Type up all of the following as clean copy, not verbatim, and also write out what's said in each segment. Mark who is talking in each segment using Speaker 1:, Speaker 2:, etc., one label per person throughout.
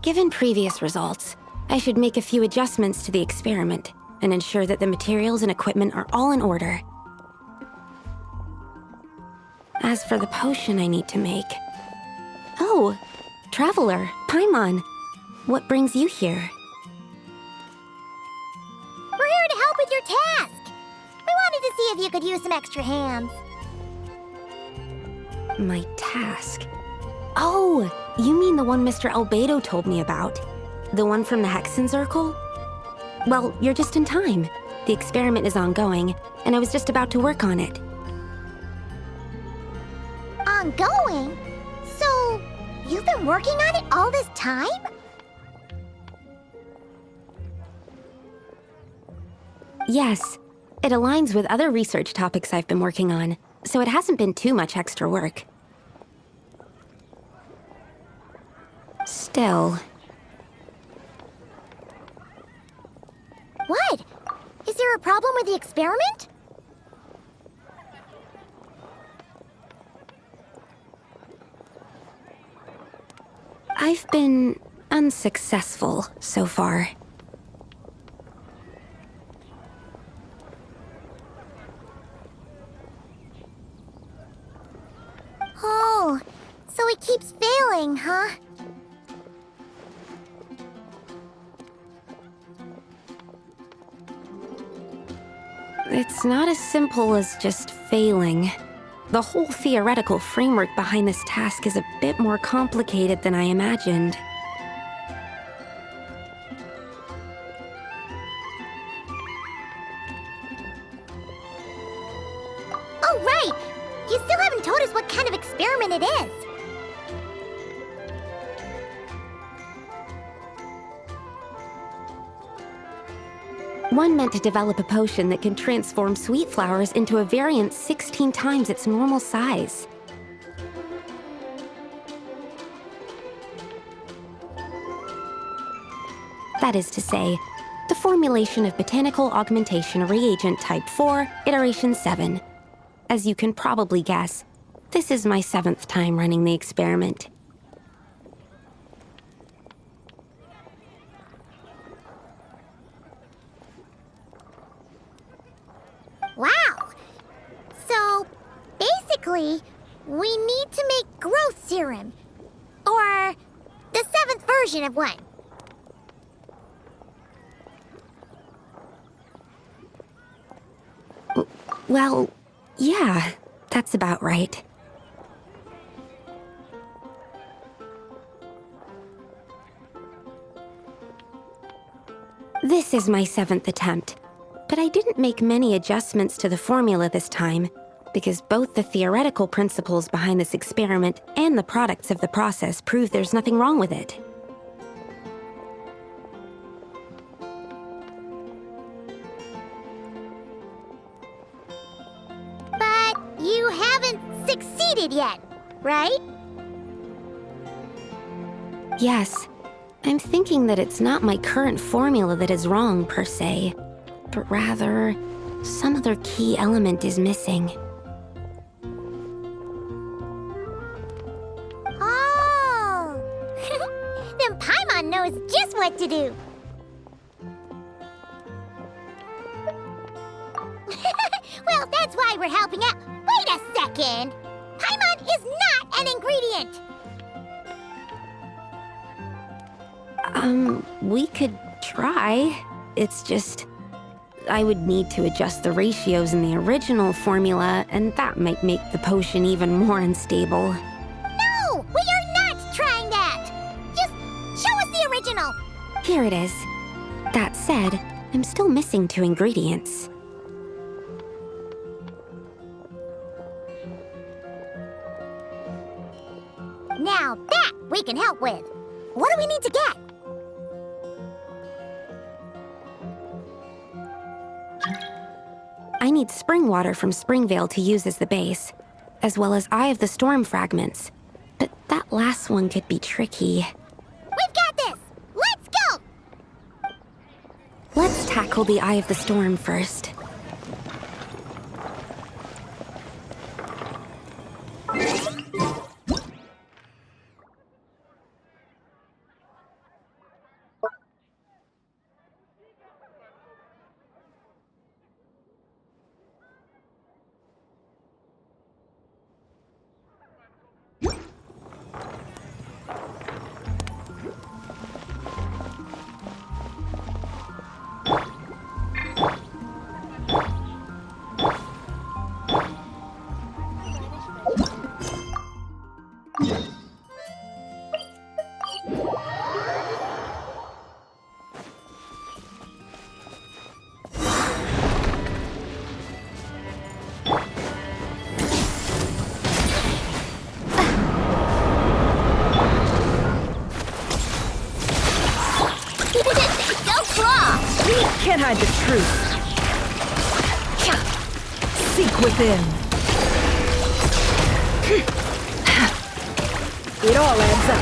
Speaker 1: Given previous results, I should make a few adjustments to the experiment and ensure that the materials and equipment are all in order. As for the potion I need to make... Oh, Traveler, Paimon, what brings you here?
Speaker 2: We're here to help with your task. We wanted to see if you could use some extra hands.
Speaker 1: My task? Oh, you mean the one Mr. Albedo told me about? The one from the Hexen Circle? Well, you're just in time. The experiment is ongoing, and I was just about to work on it.
Speaker 2: Ongoing? So, you've been working on it all this time?
Speaker 1: Yes. It aligns with other research topics I've been working on, so it hasn't been too much extra work. Still...
Speaker 2: What? Is there a problem with the experiment?
Speaker 1: I've been unsuccessful so far.
Speaker 2: Oh, so he keeps failing, huh?
Speaker 1: It's not as simple as just failing. The whole theoretical framework behind this task is a bit more complicated than I imagined.
Speaker 2: Oh, right! You still haven't told us what kind of experiment it is.
Speaker 1: One meant to develop a potion that can transform sweet flowers into a variant 16 times its normal size. That is to say, the formulation of Botanical Augmentation Reagent Type 4, Iteration 7. As you can probably guess, this is my 7th time running the experiment.
Speaker 2: Wow! So, basically, we need to make growth serum. Or the 7th version of one.
Speaker 1: Well, yeah, that's about right. This is my 7th attempt. But I didn't make many adjustments to the formula this time, because both the theoretical principles behind this experiment and the products of the process prove there's nothing wrong with it.
Speaker 2: But you haven't succeeded yet, right?
Speaker 1: Yes, I'm thinking that it's not my current formula that is wrong, per se. But rather, some other key element is missing.
Speaker 2: Oh! Then Paimon knows just what to do. Well, that's why we're helping out. Wait a second! Paimon is not an ingredient!
Speaker 1: We could try. It's just... I would need to adjust the ratios in the original formula, and that might make the potion even more unstable.
Speaker 2: No! We are not trying that! Just show us the original!
Speaker 1: Here it is. That said, I'm still missing 2 ingredients.
Speaker 2: Now that we can help with. What do we need to get?
Speaker 1: I need spring water from Springvale to use as the base, as well as Eye of the Storm fragments. But that last one could be tricky.
Speaker 2: We've got this! Let's go!
Speaker 1: Let's tackle the Eye of the Storm first.
Speaker 3: Can't hide the truth. Seek within. It all adds up.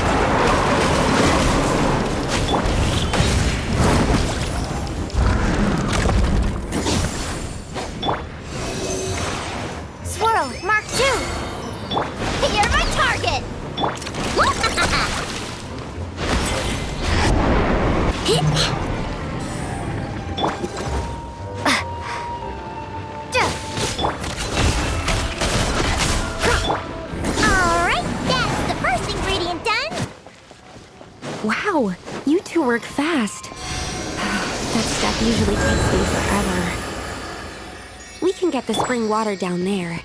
Speaker 2: Swirl, Mark 2. You're my target. Alright, that's the first ingredient done.
Speaker 1: Wow, you two work fast. That step usually takes me forever. We can get the spring water down there.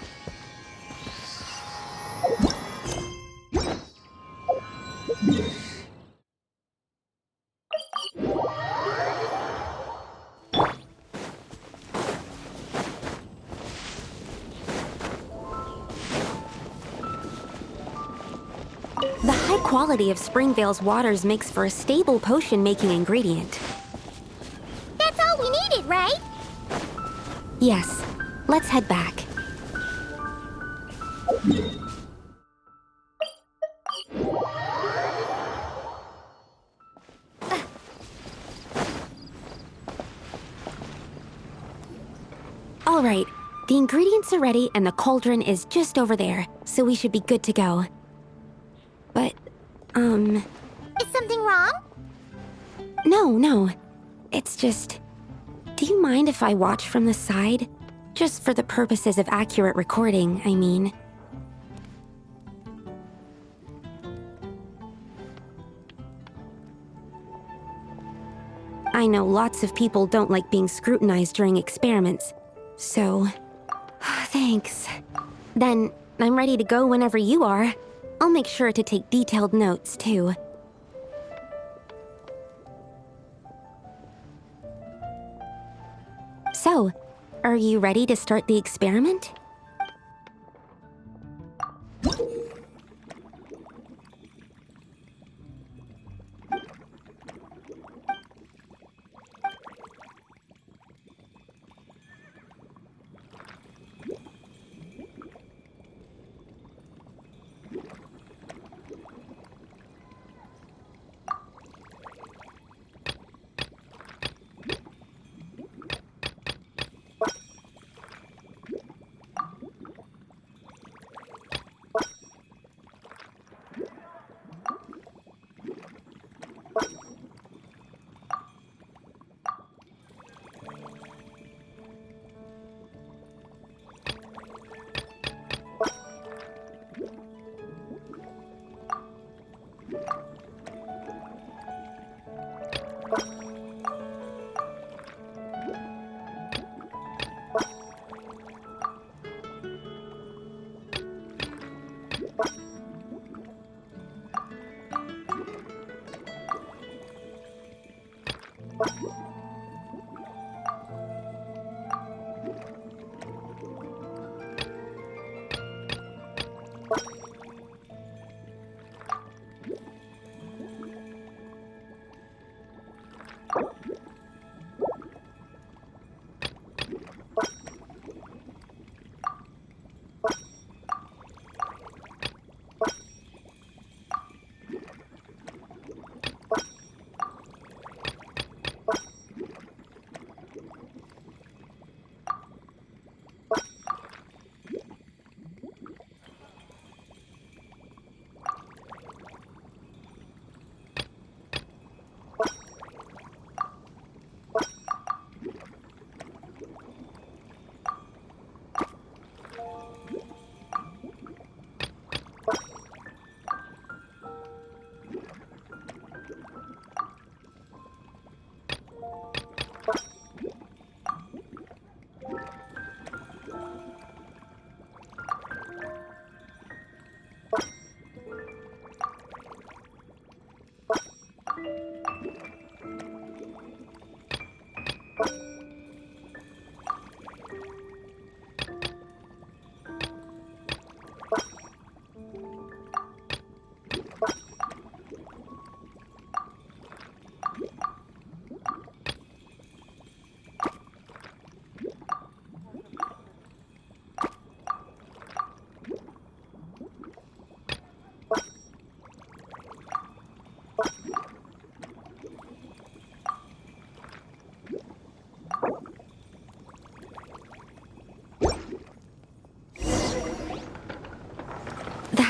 Speaker 1: The high quality of Springvale's waters makes for a stable potion-making ingredient.
Speaker 2: That's all we needed, right?
Speaker 1: Yes, let's head back. All right, the ingredients are ready and the cauldron is just over there, so we should be good to go. But,
Speaker 2: Is something wrong?
Speaker 1: no. It's just... Do you mind if I watch from the side? Just for the purposes of accurate recording, I mean. I know lots of people don't like being scrutinized during experiments, so... Thanks. Then, I'm ready to go whenever you are. I'll make sure to take detailed notes, too. So, are you ready to start the experiment?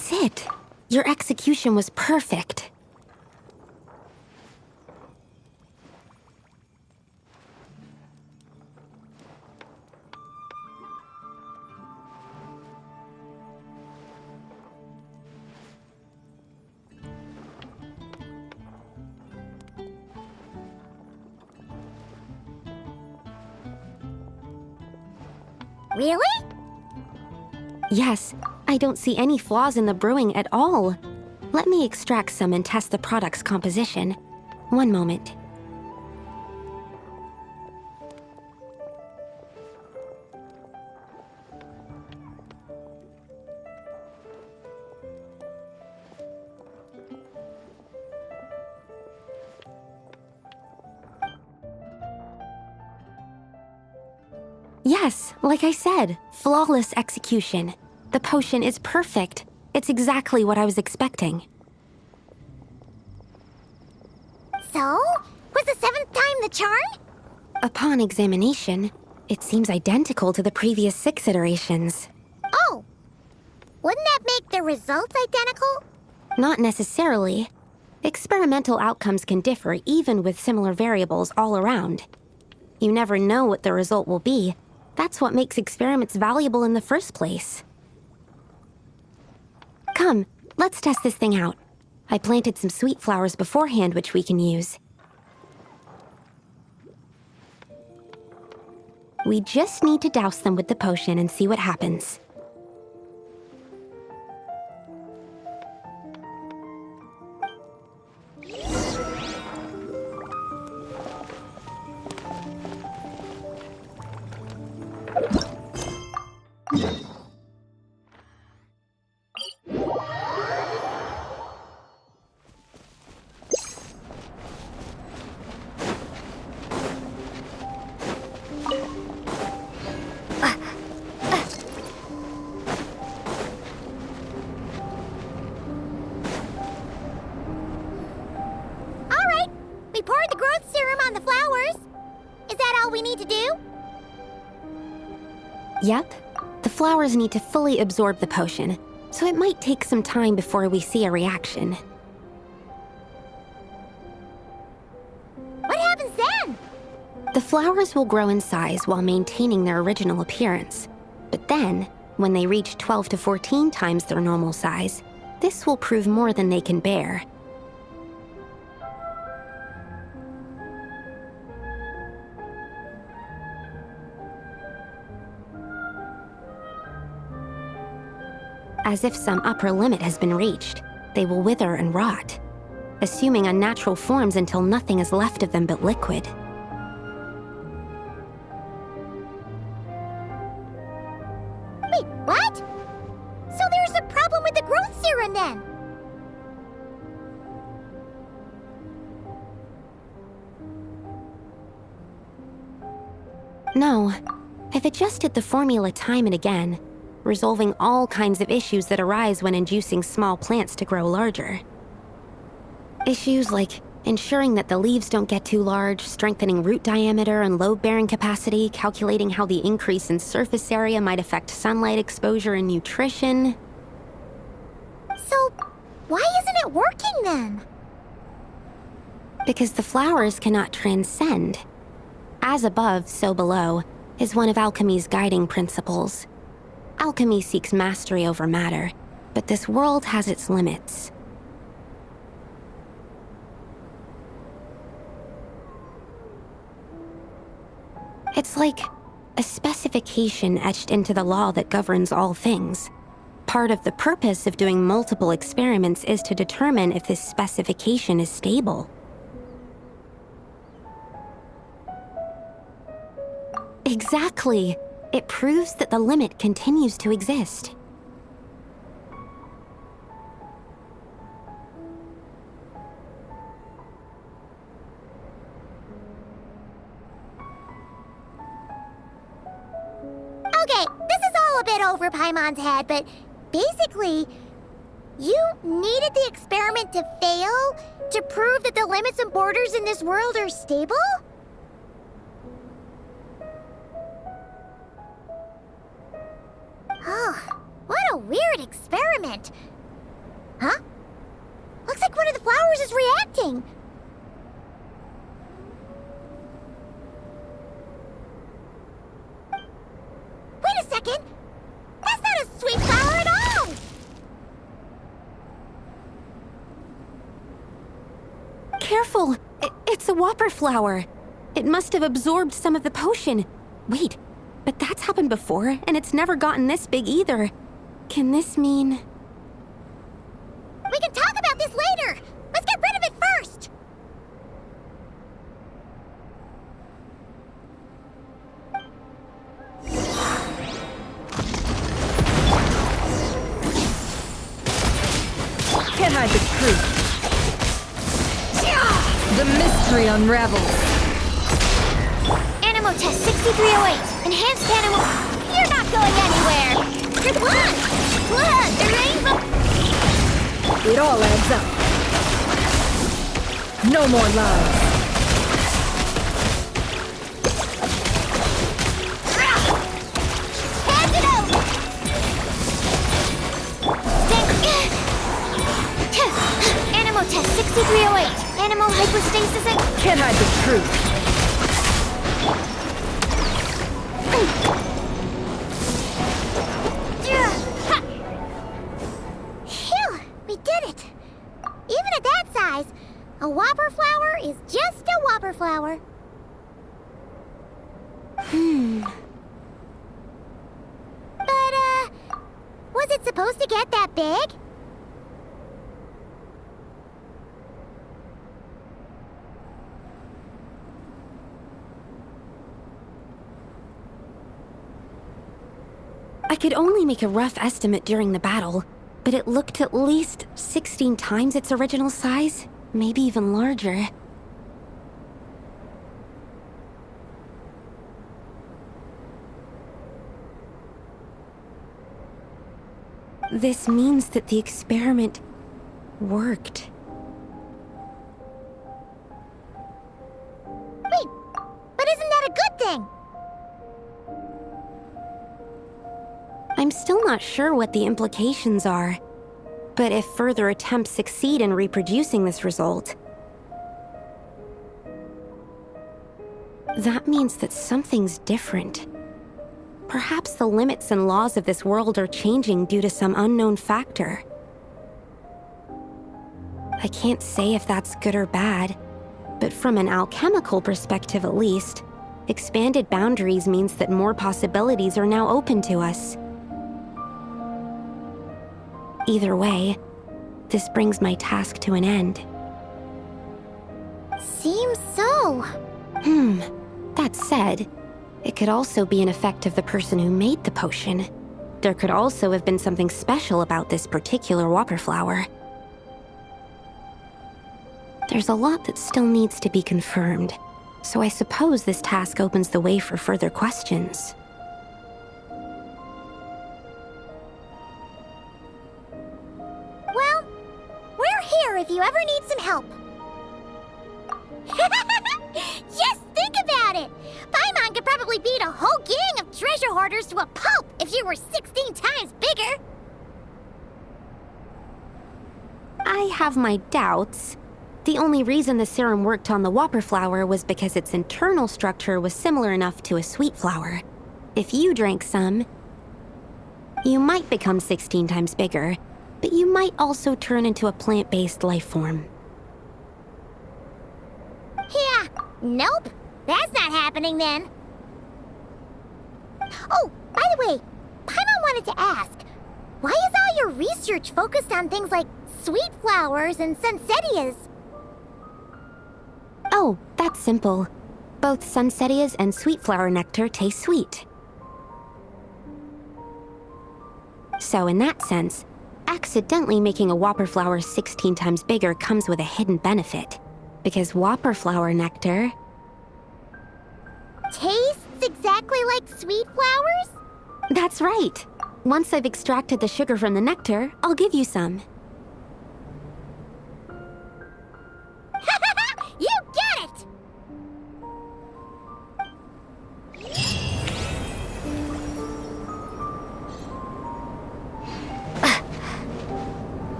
Speaker 1: That's it. Your execution was perfect.
Speaker 2: Really?
Speaker 1: Yes, I don't see any flaws in the brewing at all. Let me extract some and test the product's composition. One moment. Yes, like I said, flawless execution. The potion is perfect. It's exactly what I was expecting.
Speaker 2: So? Was the 7th time the charm?
Speaker 1: Upon examination, it seems identical to the previous 6 iterations.
Speaker 2: Oh! Wouldn't that make the results identical?
Speaker 1: Not necessarily. Experimental outcomes can differ even with similar variables all around. You never know what the result will be. That's what makes experiments valuable in the first place. Come, let's test this thing out. I planted some sweet flowers beforehand which we can use. We just need to douse them with the potion and see what happens.
Speaker 2: Alright, we poured the growth serum on the flowers. Is that all we need to do?
Speaker 1: Yep. The flowers need to fully absorb the potion, so it might take some time before we see a reaction.
Speaker 2: What happens then?
Speaker 1: The flowers will grow in size while maintaining their original appearance. But then, when they reach 12 to 14 times their normal size, this will prove more than they can bear. As if some upper limit has been reached, they will wither and rot, assuming unnatural forms until nothing is left of them but liquid.
Speaker 2: Wait, what? So there's a problem with the growth serum then?
Speaker 1: No, I've adjusted the formula time and again, resolving all kinds of issues that arise when inducing small plants to grow larger. Issues like ensuring that the leaves don't get too large, strengthening root diameter and load-bearing capacity, calculating how the increase in surface area might affect sunlight exposure and nutrition.
Speaker 2: So, why isn't it working then?
Speaker 1: Because the flowers cannot transcend. As above, so below, is one of alchemy's guiding principles. Alchemy seeks mastery over matter, but this world has its limits. It's like a specification etched into the law that governs all things. Part of the purpose of doing multiple experiments is to determine if this specification is stable. Exactly. It proves that the limit continues to exist.
Speaker 2: Okay, this is all a bit over Paimon's head, but basically, you needed the experiment to fail to prove that the limits and borders in this world are stable? Oh, what a weird experiment. Huh? Looks like one of the flowers is reacting. Wait a second! That's not a sweet flower at all!
Speaker 1: Careful! It's a whopper flower. It must have absorbed some of the potion. Wait, but that's happened before, and it's never gotten this big either. Can this mean...
Speaker 2: We can talk about this later! Let's get rid of it first!
Speaker 3: Can't hide the truth. The mystery unravels.
Speaker 2: Animal test 6308. Enhanced animal... You're not going anywhere! You're blood! Blood! The rainbow...
Speaker 3: It all adds up. No more lies.
Speaker 2: Hand it over! Animal test 6308. Animal hypostasis and...
Speaker 3: Can't hide the truth.
Speaker 2: Phew! We did it! Even at that size, a whopper flower is just a whopper flower. But, was it supposed to get that big?
Speaker 1: I could only make a rough estimate during the battle, but it looked at least 16 times its original size, maybe even larger. This means that the experiment worked.
Speaker 2: Wait, but isn't that a good thing?
Speaker 1: I'm still not sure what the implications are, but if further attempts succeed in reproducing this result, that means that something's different. Perhaps the limits and laws of this world are changing due to some unknown factor. I can't say if that's good or bad, but from an alchemical perspective at least, expanded boundaries means that more possibilities are now open to us. Either way, this brings my task to an end.
Speaker 2: Seems so.
Speaker 1: That said, it could also be an effect of the person who made the potion. There could also have been something special about this particular whopper flower. There's a lot that still needs to be confirmed, so I suppose this task opens the way for further questions.
Speaker 2: Well, we're here if you ever need some help. Just think about it! Paimon could probably beat a whole gang of treasure hoarders to a pulp if you were 16 times bigger!
Speaker 1: I have my doubts. The only reason the serum worked on the whopper flower was because its internal structure was similar enough to a sweet flower. If you drank some, you might become 16 times bigger, but you might also turn into a plant-based life form.
Speaker 2: Yeah, nope. That's not happening then. Oh, by the way, Paimon wanted to ask, why is all your research focused on things like sweet flowers and sunsettias?
Speaker 1: Oh, that's simple. Both sunsettias and sweet flower nectar taste sweet. So in that sense, accidentally making a whopper flower 16 times bigger comes with a hidden benefit. Because whopper flower nectar...
Speaker 2: Tastes exactly like sweet flowers?
Speaker 1: That's right. Once I've extracted the sugar from the nectar, I'll give you some.
Speaker 2: You get it!